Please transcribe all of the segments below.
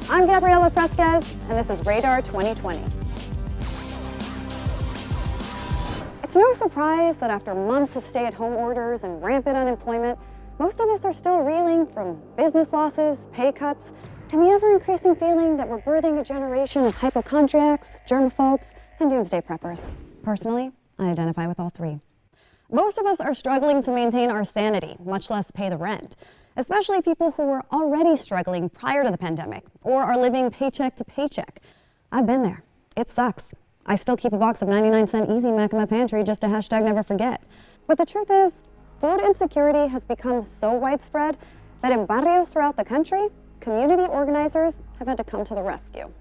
I'm Gabriela Fresquez, and this is Radar 2020. It's no surprise that after months of stay-at-home orders and rampant unemployment, most of us are still reeling from business losses, pay cuts, and the ever-increasing feeling that we're birthing a generation of hypochondriacs, germaphobes, and doomsday preppers. Personally, I identify with all three. Most of us are struggling to maintain our sanity, much less pay the rent, especially people who were already struggling prior to the pandemic or are living paycheck to paycheck. I've been there. It sucks. I still keep a box of 99-cent Easy Mac in my pantry just to #never forget. But the truth is, food insecurity has become so widespread that in barrios throughout the country, community organizers have had to come to the rescue.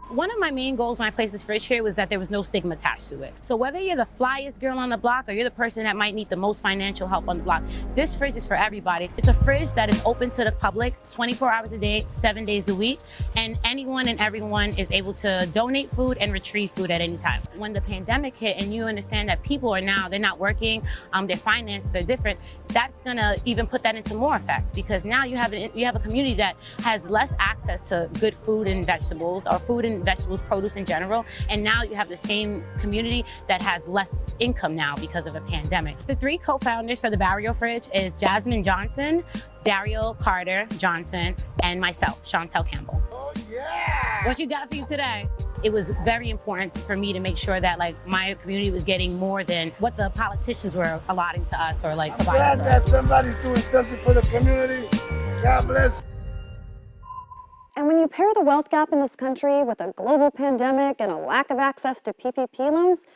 One of my main goals when I placed this fridge here was that there was no stigma attached to it. So whether you're the flyest girl on the block or you're the person that might need the most financial help on the block, this fridge is for everybody. It's a fridge that is open to the public 24 hours a day, 7 days a week, and anyone and everyone is able to donate food and retrieve food at any time. When the pandemic hit and you understand that people are now, they're not working, their finances are different, that's gonna even put that into more effect, because now you have a community that has less access to good food and vegetables, or food and vegetables, produce in general, and now you have the same community that has less income now because of a pandemic. The three co-founders for the Barrio Fridge is Jasmine Johnson, Daryl Carter Johnson, and myself, Chantel Campbell. Oh yeah! What you got for you today? It was very important for me to make sure that my community was getting more than what the politicians were allotting to us or I'm glad providing. that somebody's doing something for the community. God bless. And when you pair the wealth gap in this country with a global pandemic and a lack of access to PPP loans,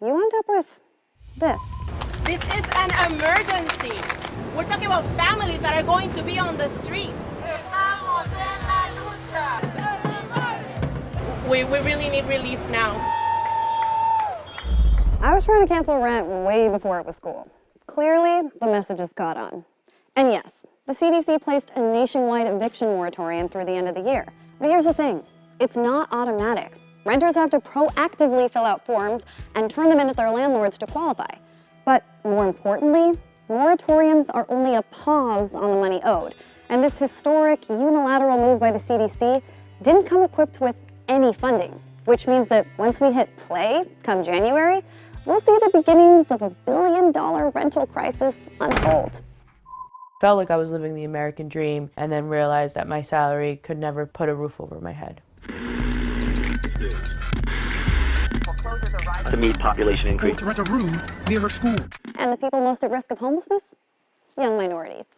you end up with this. This is an emergency. We're talking about families that are going to be on the streets. We really need relief now. I was trying to cancel rent way before it was cool. Clearly, the message has caught on. And yes, the CDC placed a nationwide eviction moratorium through the end of the year. But here's the thing, it's not automatic. Renters have to proactively fill out forms and turn them into their landlords to qualify. But more importantly, moratoriums are only a pause on the money owed. And this historic unilateral move by the CDC didn't come equipped with any funding, which means that once we hit play come January, we'll see the beginnings of a billion-dollar rental crisis unfold. Felt like I was living the American dream, and then realized that my salary could never put a roof over my head. To meet population increase. To rent a room near her school. And the people most at risk of homelessness? Young minorities.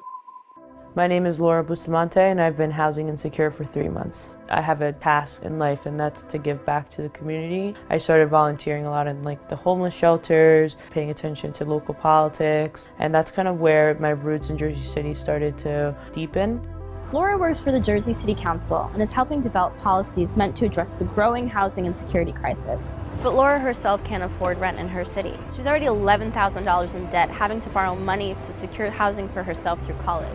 My name is Laura Bustamante, and I've been housing insecure for 3 months. I have a task in life, and that's to give back to the community. I started volunteering a lot in the homeless shelters, paying attention to local politics, and that's kind of where my roots in Jersey City started to deepen. Laura works for the Jersey City Council and is helping develop policies meant to address the growing housing insecurity crisis. But Laura herself can't afford rent in her city. She's already $11,000 in debt, having to borrow money to secure housing for herself through college.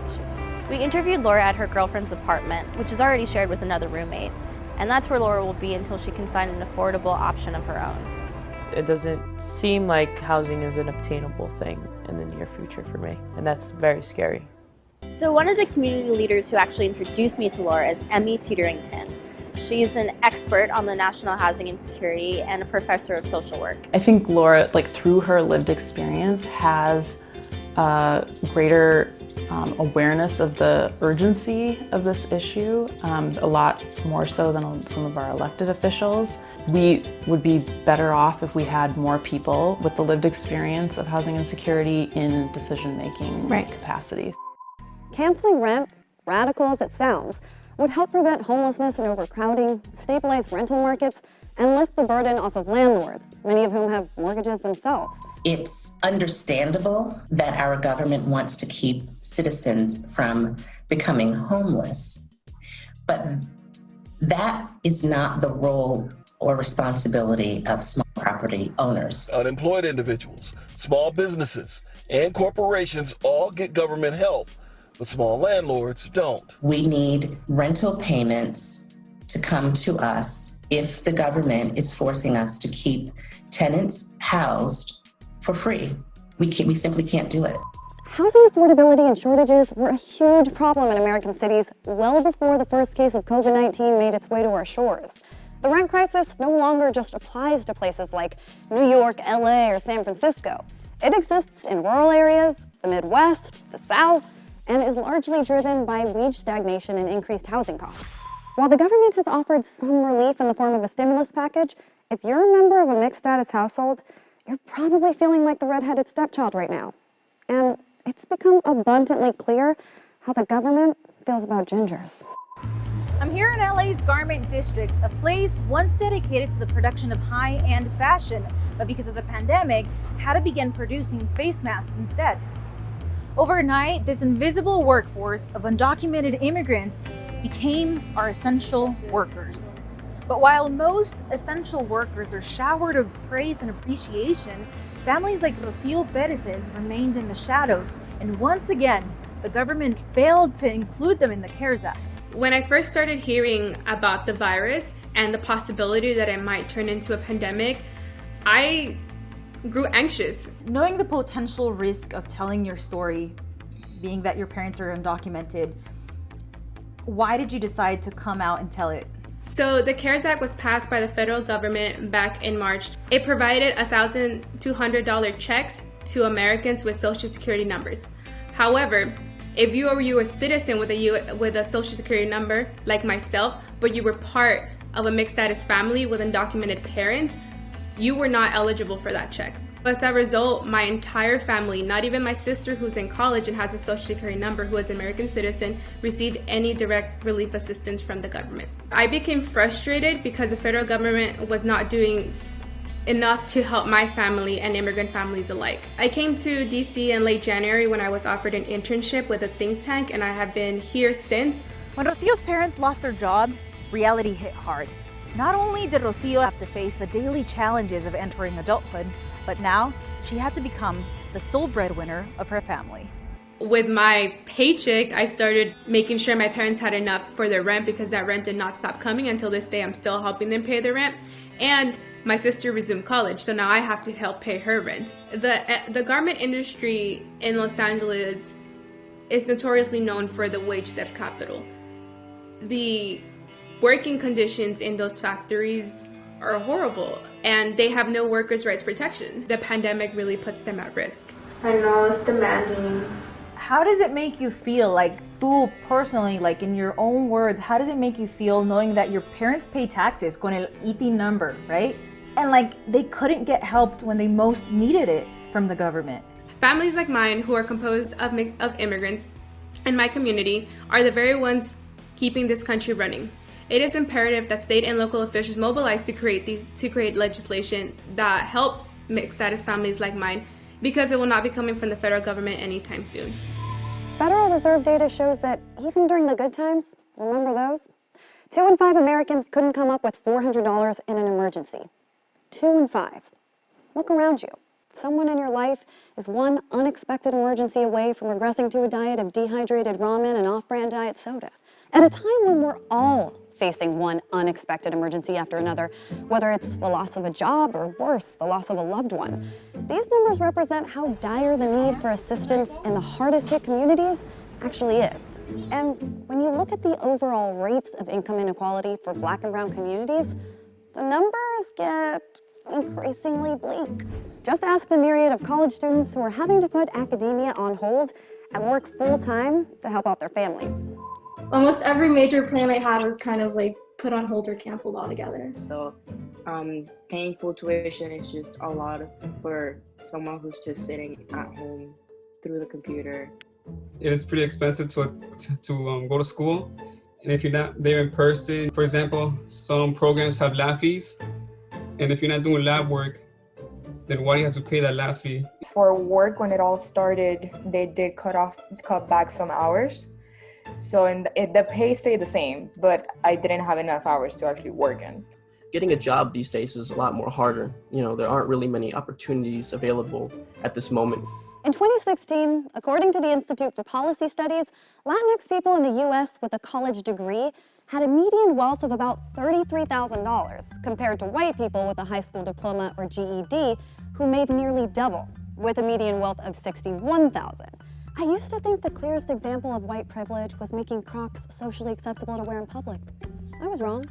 We interviewed Laura at her girlfriend's apartment, which is already shared with another roommate, and that's where Laura will be until she can find an affordable option of her own. It doesn't seem like housing is an obtainable thing in the near future for me, and that's very scary. So one of the community leaders who actually introduced me to Laura is Emmy Teeterington. She's an expert on the national housing insecurity and a professor of social work. I think Laura, through her lived experience, has greater awareness of the urgency of this issue, a lot more so than some of our elected officials. We would be better off if we had more people with the lived experience of housing insecurity in decision-making capacities. Canceling rent, radical as it sounds, would help prevent homelessness and overcrowding, stabilize rental markets, and lift the burden off of landlords, many of whom have mortgages themselves. It's understandable that our government wants to keep citizens from becoming homeless, but that is not the role or responsibility of small property owners. Unemployed individuals, small businesses, and corporations all get government help, but small landlords don't. We need rental payments to come to us if the government is forcing us to keep tenants housed for free. We simply can't do it. Housing affordability and shortages were a huge problem in American cities well before the first case of COVID-19 made its way to our shores. The rent crisis no longer just applies to places like New York, LA, or San Francisco. It exists in rural areas, the Midwest, the South, and is largely driven by wage stagnation and increased housing costs. While the government has offered some relief in the form of a stimulus package, if you're a member of a mixed-status household, you're probably feeling like the redheaded stepchild right now. And it's become abundantly clear how the government feels about gingers. I'm here in LA's Garment District, a place once dedicated to the production of high-end fashion, but because of the pandemic, had to begin producing face masks instead. Overnight, this invisible workforce of undocumented immigrants became our essential workers. But while most essential workers are showered of praise and appreciation, families like Rocio Perez's remained in the shadows, and once again, the government failed to include them in the CARES Act. When I first started hearing about the virus and the possibility that it might turn into a pandemic, I grew anxious. Knowing the potential risk of telling your story, being that your parents are undocumented, why did you decide to come out and tell it? So the CARES Act was passed by the federal government back in March. It provided $1,200 checks to Americans with Social Security numbers. However, if you were a U.S. citizen with a Social Security number, like myself, but you were part of a mixed status family with undocumented parents, you were not eligible for that check. As a result, my entire family, not even my sister who's in college and has a Social Security number who is an American citizen, received any direct relief assistance from the government. I became frustrated because the federal government was not doing enough to help my family and immigrant families alike. I came to DC in late January when I was offered an internship with a think tank, and I have been here since. When Rocio's parents lost their job, reality hit hard. Not only did Rocio have to face the daily challenges of entering adulthood, but now she had to become the sole breadwinner of her family. With my paycheck, I started making sure my parents had enough for their rent because that rent did not stop coming. Until this day, I'm still helping them pay their rent. And my sister resumed college, so now I have to help pay her rent. The garment industry in Los Angeles is notoriously known for the wage theft capital. The working conditions in those factories are horrible, and they have no workers' rights protection. The pandemic really puts them at risk. I know it's demanding. How does it make you feel, like, tú personally, like in your own words, how does it make you feel knowing that your parents pay taxes con el ITIN number, right? And like they couldn't get helped when they most needed it from the government? Families like mine, who are composed of immigrants in my community, are the very ones keeping this country running. It is imperative that state and local officials mobilize to create legislation that help mixed status families like mine, because it will not be coming from the federal government anytime soon. Federal Reserve data shows that even during the good times, remember those? 2 in 5 Americans couldn't come up with $400 in an emergency. 2 in 5. Look around you. Someone in your life is one unexpected emergency away from regressing to a diet of dehydrated ramen and off-brand diet soda. At a time when we're all facing one unexpected emergency after another, whether it's the loss of a job or worse, the loss of a loved one. These numbers represent how dire the need for assistance in the hardest hit communities actually is. And when you look at the overall rates of income inequality for Black and brown communities, the numbers get increasingly bleak. Just ask the myriad of college students who are having to put academia on hold and work full-time to help out their families. Almost every major plan I had was kind of like put on hold or canceled altogether. So paying full tuition is just a lot for someone who's just sitting at home through the computer. It is pretty expensive to go to school. And if you're not there in person, for example, some programs have lab fees. And if you're not doing lab work, then why do you have to pay that lab fee? For work, when it all started, they did cut back some hours. So the pay stayed the same, but I didn't have enough hours to actually work in. Getting a job these days is a lot more harder. There aren't really many opportunities available at this moment. In 2016, according to the Institute for Policy Studies, Latinx people in the U.S. with a college degree had a median wealth of about $33,000 compared to white people with a high school diploma or GED who made nearly double, with a median wealth of $61,000. I used to think the clearest example of white privilege was making Crocs socially acceptable to wear in public. I was wrong.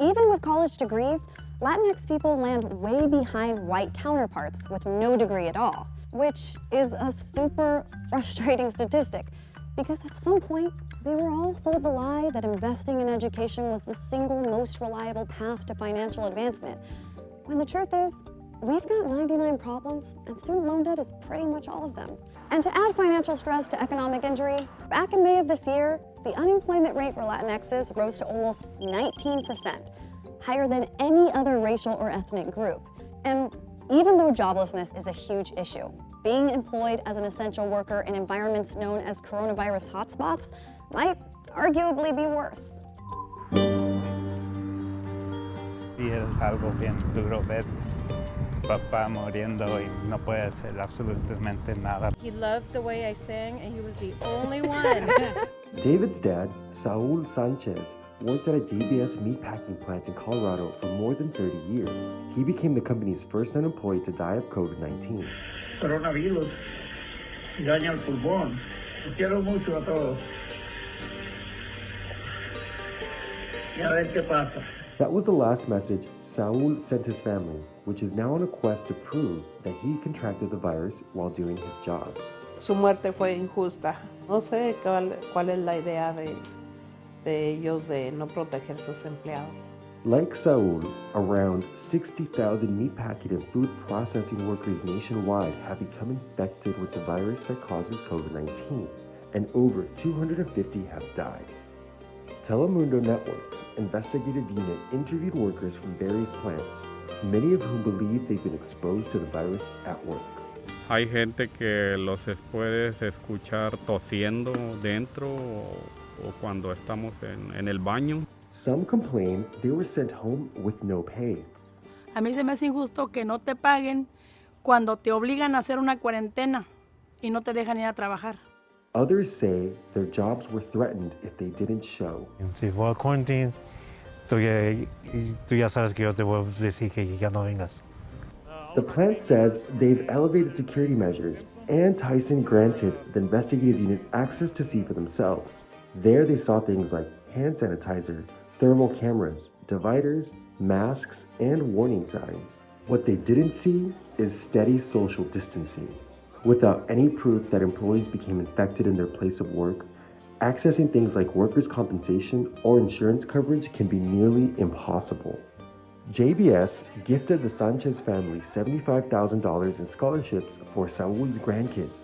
Even with college degrees, Latinx people land way behind white counterparts with no degree at all, which is a super frustrating statistic because at some point, we were all sold the lie that investing in education was the single most reliable path to financial advancement, when the truth is, we've got 99 problems, and student loan debt is pretty much all of them. And to add financial stress to economic injury, back in May of this year, the unemployment rate for Latinxes rose to almost 19%, higher than any other racial or ethnic group. And even though joblessness is a huge issue, being employed as an essential worker in environments known as coronavirus hotspots might arguably be worse. Y es algo bien duro ver papá muriendo y no puede hacer absolutamente nada. He loved the way I sang, and he was the only one. David's dad, Saul Sanchez, worked at a JBS meatpacking plant in Colorado for more than 30 years. He became the company's first non-employee to die of COVID-19. Coronavirus daña el pulmón. Los quiero mucho a todos. Y a ver qué pasa. That was the last message Saul sent his family, which is now on a quest to prove that he contracted the virus while doing his job. Su muerte fue injusta. No sé cuál es la idea de ellos de no proteger sus empleados. Like Saul, around 60,000 meatpacking and food processing workers nationwide have become infected with the virus that causes COVID-19, and over 250 have died. Telemundo Network's investigative unit interviewed workers from various plants, many of whom believe they've been exposed to the virus at work. Hay gente que los puedes escuchar tosiendo dentro o cuando estamos en el baño. Some complain they were sent home with no pay. A mí se me hace injusto que no te paguen cuando te obligan a hacer una cuarentena y no te dejan ir a trabajar. Others say their jobs were threatened if they didn't show. Si voy a quarantine, tú ya sabes que yo te voy a decir que ya no vengas. The plant says they've elevated security measures, and Tyson granted the investigative unit access to see for themselves. There they saw things like hand sanitizer, thermal cameras, dividers, masks, and warning signs. What they didn't see is steady social distancing. Without any proof that employees became infected in their place of work, accessing things like workers' compensation or insurance coverage can be nearly impossible. JBS gifted the Sanchez family $75,000 in scholarships for Saul's grandkids.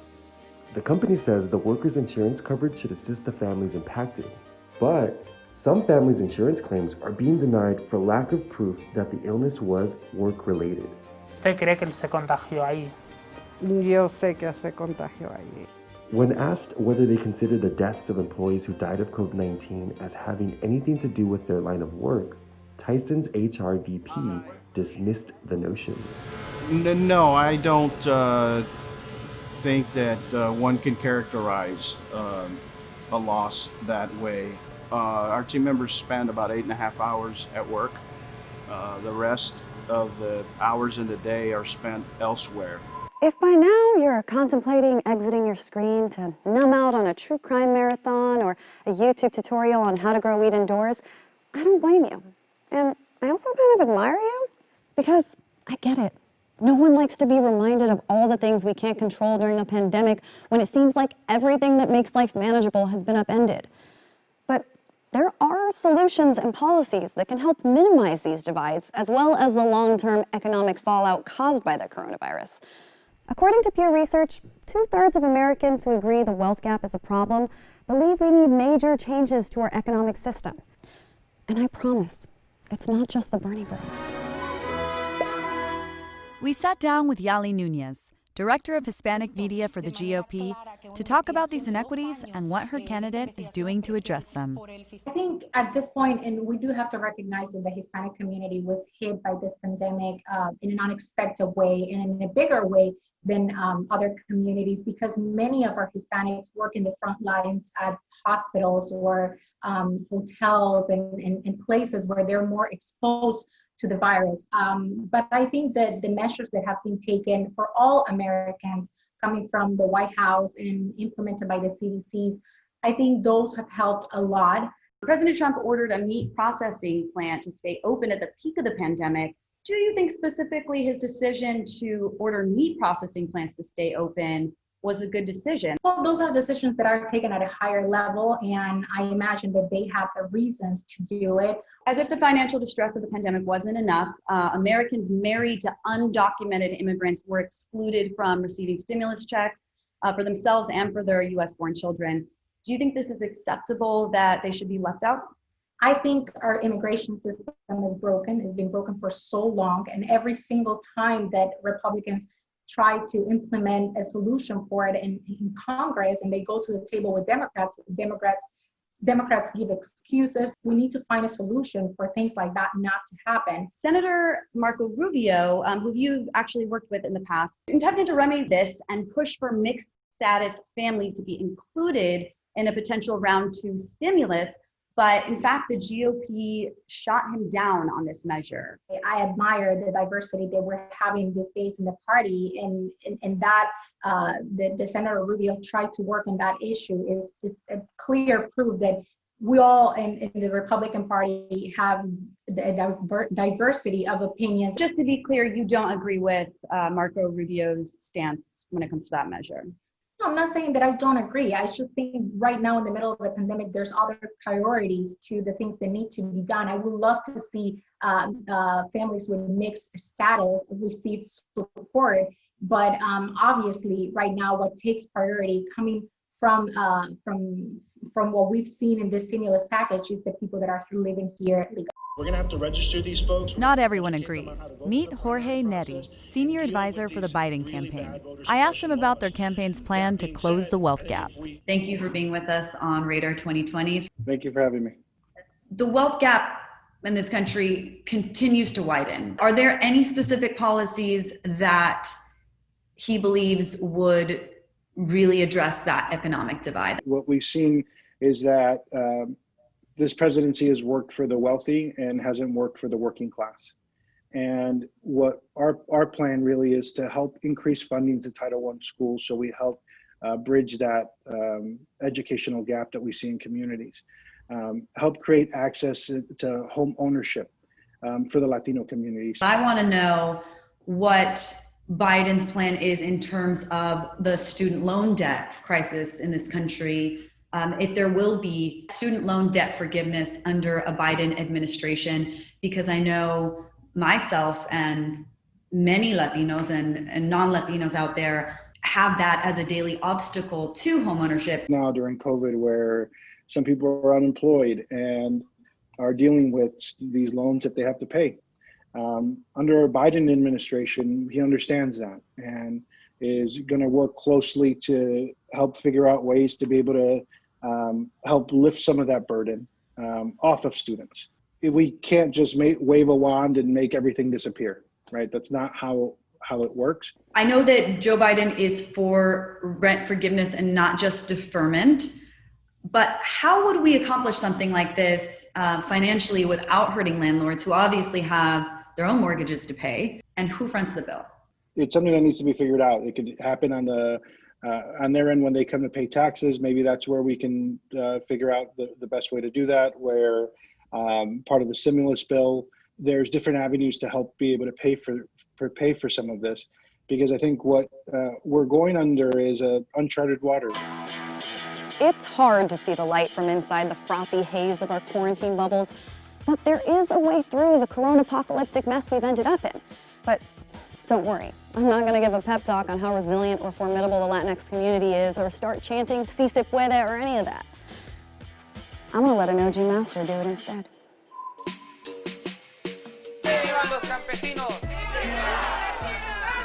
The company says the workers' insurance coverage should assist the families impacted, but some families' insurance claims are being denied for lack of proof that the illness was work-related. ¿Usted cree que se contagió ahí? Yo sé que se contagió allí. When asked whether they consider the deaths of employees who died of COVID-19 as having anything to do with their line of work, Tyson's HR VP dismissed the notion. No, I don't think that one can characterize a loss that way. Our team members spend about 8.5 hours at work. The rest of the hours in the day are spent elsewhere. If by now you're contemplating exiting your screen to numb out on a true crime marathon or a YouTube tutorial on how to grow weed indoors, I don't blame you. And I also kind of admire you because I get it. No one likes to be reminded of all the things we can't control during a pandemic when it seems like everything that makes life manageable has been upended. But there are solutions and policies that can help minimize these divides as well as the long-term economic fallout caused by the coronavirus. According to Pew Research, 2/3 of Americans who agree the wealth gap is a problem believe we need major changes to our economic system. And I promise, it's not just the Bernie bros. We sat down with Yali Nunez, Director of Hispanic Media for the GOP, to talk about these inequities and what her candidate is doing to address them. I think at this point, and we do have to recognize that the Hispanic community was hit by this pandemic in an unexpected way and in a bigger way than other communities, because many of our Hispanics work in the front lines at hospitals or hotels and places where they're more exposed to the virus. But I think that the measures that have been taken for all Americans coming from the White House and implemented by the CDCs, I think those have helped a lot. President Trump ordered a meat processing plant to stay open at the peak of the pandemic. Do you think specifically his decision to order meat processing plants to stay open was a good decision? Well, those are decisions that are taken at a higher level, and I imagine that they have the reasons to do it. As if the financial distress of the pandemic wasn't enough, Americans married to undocumented immigrants were excluded from receiving stimulus checks for themselves and for their US-born children. Do you think this is acceptable, that they should be left out? I think our immigration system is broken. It's been broken for so long, and every single time that Republicans try to implement a solution for it in Congress and they go to the table with Democrats give excuses. We need to find a solution for things like that not to happen. Senator Marco Rubio, who you actually worked with in the past, attempted to remedy this and push for mixed status families to be included in a potential round 2 stimulus. But in fact, the GOP shot him down on this measure. I admire the diversity that we're having these days in the party, and that the Senator Rubio tried to work on that issue is a clear proof that we all in the Republican Party have the diversity of opinions. Just to be clear, you don't agree with Marco Rubio's stance when it comes to that measure? No, I'm not saying that I don't agree. I just think right now in the middle of the pandemic, there's other priorities to the things that need to be done. I would love to see families with mixed status receive support, but obviously right now what takes priority coming from what we've seen in this stimulus package is the people that are living here legally. We're going to have to register these folks. Not everyone agrees. Meet Jorge Neri, senior advisor for the Biden campaign. I asked him about their campaign's plan to close the wealth gap. Thank you for being with us on Radar 2020. Thank you for having me. The wealth gap in this country continues to widen. Are there any specific policies that he believes would really address that economic divide? What we've seen is that this presidency has worked for the wealthy and hasn't worked for the working class. And what our plan really is to help increase funding to Title I schools, so we help bridge that educational gap that we see in communities. Help create access to home ownership for the Latino communities. I want to know what Biden's plan is in terms of the student loan debt crisis in this country. If there will be student loan debt forgiveness under a Biden administration, because I know myself and many Latinos and non-Latinos out there have that as a daily obstacle to homeownership. Now during COVID, where some people are unemployed and are dealing with these loans that they have to pay. Under a Biden administration, he understands that and is going to work closely to help figure out ways to be able to help lift some of that burden off of students. We can't just wave a wand and make everything disappear, right? That's not how it works. I know that Joe Biden is for rent forgiveness and not just deferment, but how would we accomplish something like this financially without hurting landlords who obviously have their own mortgages to pay, and who fronts the bill? It's something that needs to be figured out. It could happen on their end when they come to pay taxes. Maybe that's where we can figure out the best way to do that, where part of the stimulus bill, there's different avenues to help be able to pay for some of this, because I think what we're going under is uncharted waters. It's hard to see the light from inside the frothy haze of our quarantine bubbles, but there is a way through the corona-apocalyptic mess we've ended up in. But don't worry, I'm not going to give a pep talk on how resilient or formidable the Latinx community is, or start chanting "Si se puede" or any of that. I'm going to let an OG master do it instead.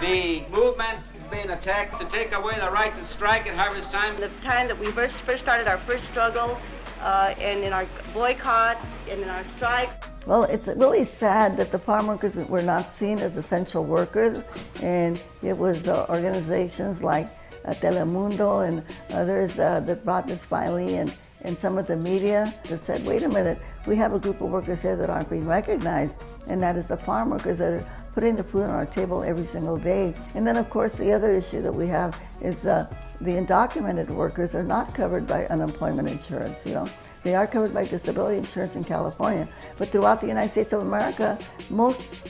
The movement is being attacked to take away the right to strike at harvest time. The time that we first started our first struggle, and in our boycott and in our strike. Well, it's really sad that the farm workers were not seen as essential workers, and it was organizations like Telemundo and others that brought this finally, and some of the media that said, wait a minute, we have a group of workers here that aren't being recognized, and that is the farm workers that are putting the food on our table every single day. And then, of course, the other issue that we have is the undocumented workers are not covered by unemployment insurance, you know. They are covered by disability insurance in California, but throughout the United States of America,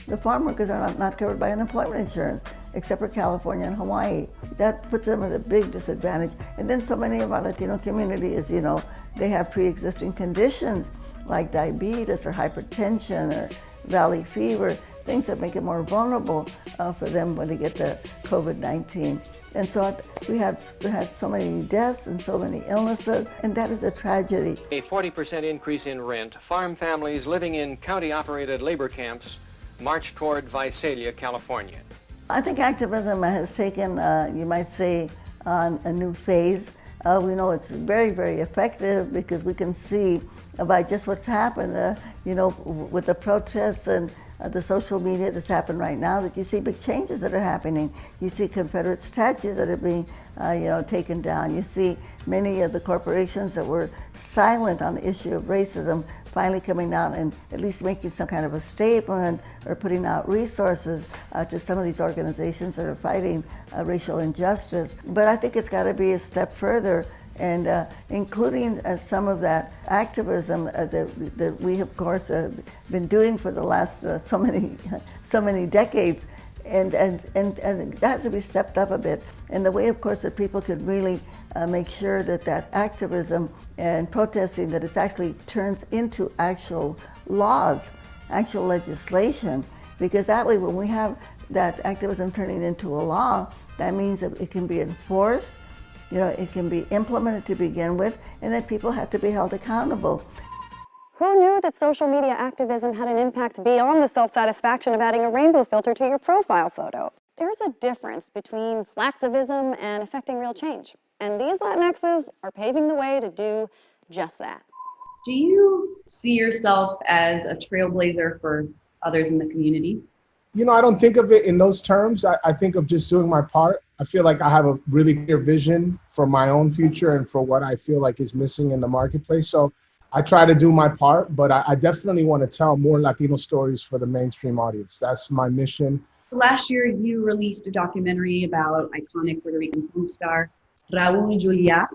the farm workers are not covered by unemployment insurance, except for California and Hawaii. That puts them at a big disadvantage. And then so many of our Latino community is, you know, they have pre-existing conditions like diabetes or hypertension or valley fever, things that make it more vulnerable for them when they get the COVID-19. And so we had so many deaths and so many illnesses, and that is a tragedy. A 40% increase in rent. Farm families living in county-operated labor camps march toward Visalia, California. I think activism has taken, you might say, on a new phase. We know it's very, very effective because we can see about just what's happened, you know, with the protests and the social media that's happened right now, that you see big changes that are happening. You see Confederate statues that are being, you know, taken down. You see many of the corporations that were silent on the issue of racism finally coming out and at least making some kind of a statement or putting out resources to some of these organizations that are fighting racial injustice. But I think it's got to be a step further, and including some of that activism that we, of course, been doing for the last so many decades, and that has to be stepped up a bit. And the way, of course, that people could really make sure that activism and protesting, that it actually turns into actual laws, actual legislation, because that way when we have that activism turning into a law, that means that it can be enforced, you know, it can be implemented to begin with, and that people have to be held accountable. Who knew that social media activism had an impact beyond the self-satisfaction of adding a rainbow filter to your profile photo? There's a difference between slacktivism and affecting real change, and these Latinxes are paving the way to do just that. Do you see yourself as a trailblazer for others in the community? You know, I don't think of it in those terms. I think of just doing my part. I feel like I have a really clear vision for my own future and for what I feel like is missing in the marketplace. So I try to do my part, but I definitely want to tell more Latino stories for the mainstream audience. That's my mission. Last year, you released a documentary about iconic Puerto Rican film star Raul Julia,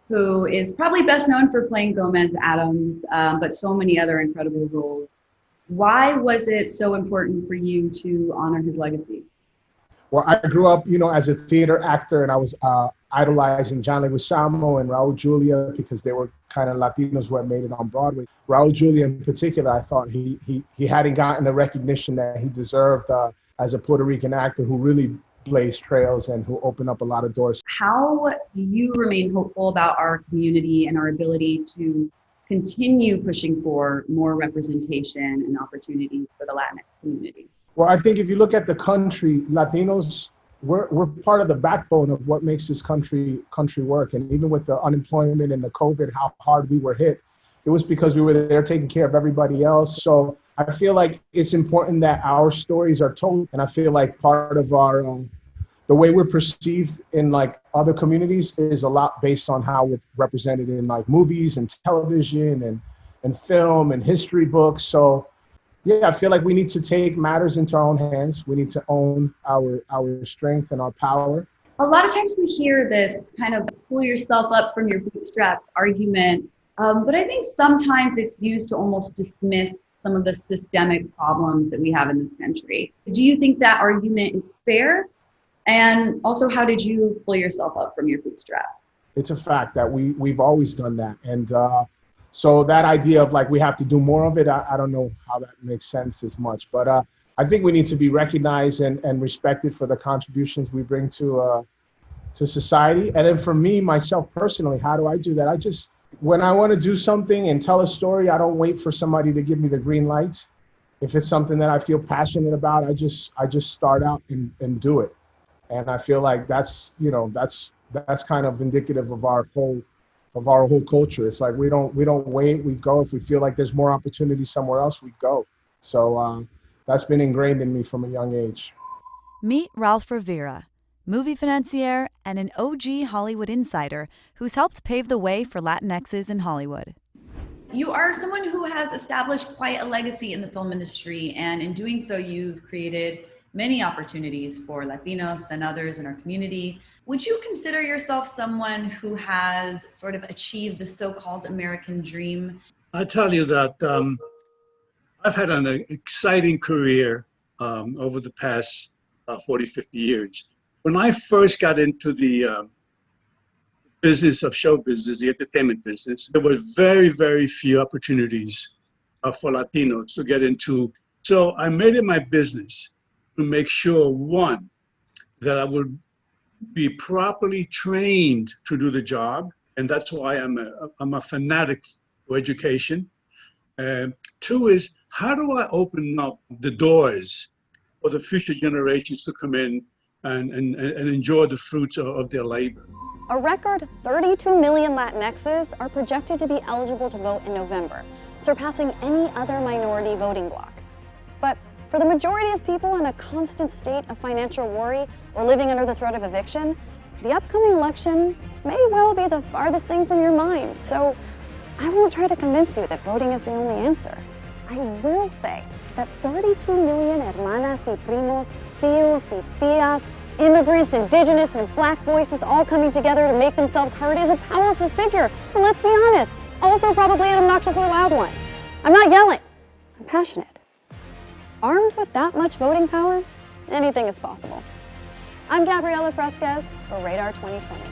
who is probably best known for playing Gomez Adams, but so many other incredible roles. Why was it so important for you to honor his legacy? Well, I grew up, you know, as a theater actor, and I was idolizing John Leguizamo and Raul Julia because they were kind of Latinos who had made it on Broadway. Raul Julia in particular, I thought he hadn't gotten the recognition that he deserved as a Puerto Rican actor who really blazed trails and who opened up a lot of doors. How do you remain hopeful about our community and our ability to continue pushing for more representation and opportunities for the Latinx community? Well, I think if you look at the country, Latinos, we're part of the backbone of what makes this country work. And even with the unemployment and the COVID, how hard we were hit, it was because we were there taking care of everybody else. So I feel like it's important that our stories are told. And I feel like part of our, the way we're perceived in like other communities is a lot based on how we're represented in like movies and television and film and history books. So yeah, I feel like we need to take matters into our own hands. We need to own our strength and our power. A lot of times we hear this kind of pull yourself up from your bootstraps argument, but I think sometimes it's used to almost dismiss some of the systemic problems that we have in this country. Do you think that argument is fair? And also, how did you pull yourself up from your bootstraps? It's a fact that we've always done that. And so that idea of like we have to do more of it, I don't know how that makes sense as much. But I think we need to be recognized and respected for the contributions we bring to society. And then for me, myself personally, how do I do that? When I want to do something and tell a story, I don't wait for somebody to give me the green light. If it's something that I feel passionate about, I just start out and do it. And I feel like that's kind of indicative of our whole culture. It's like we don't wait, we go. If we feel like there's more opportunity somewhere else, we go. So that's been ingrained in me from a young age. Meet Ralph Rivera, movie financier and an OG Hollywood insider who's helped pave the way for Latinxes in Hollywood. You are someone who has established quite a legacy in the film industry, and in doing so, you've created many opportunities for Latinos and others in our community. Would you consider yourself someone who has sort of achieved the so-called American dream? I tell you that I've had an exciting career over the past 40, 50 years. When I first got into the business of show business, the entertainment business, there were very, very few opportunities for Latinos to get into. So I made it my business to make sure, one, that I would be properly trained to do the job. And that's why I'm a fanatic for education. Two is, how do I open up the doors for the future generations to come in and enjoy the fruits of their labor? A record 32 million Latinxes are projected to be eligible to vote in November, surpassing any other minority voting bloc. But for the majority of people in a constant state of financial worry or living under the threat of eviction, the upcoming election may well be the farthest thing from your mind. So I won't try to convince you that voting is the only answer. I will say that 32 million hermanas y primos, tíos y tías, immigrants, indigenous, and black voices all coming together to make themselves heard is a powerful figure. And let's be honest, also probably an obnoxiously loud one. I'm not yelling, I'm passionate. Armed with that much voting power, anything is possible. I'm Gabriela Fresquez for Radar 2020.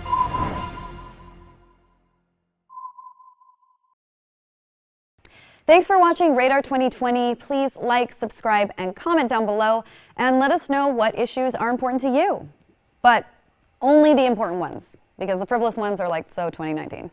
Thanks for watching Radar 2020. Please like, subscribe, and comment down below, and let us know what issues are important to you. But only the important ones, because the frivolous ones are like so 2019.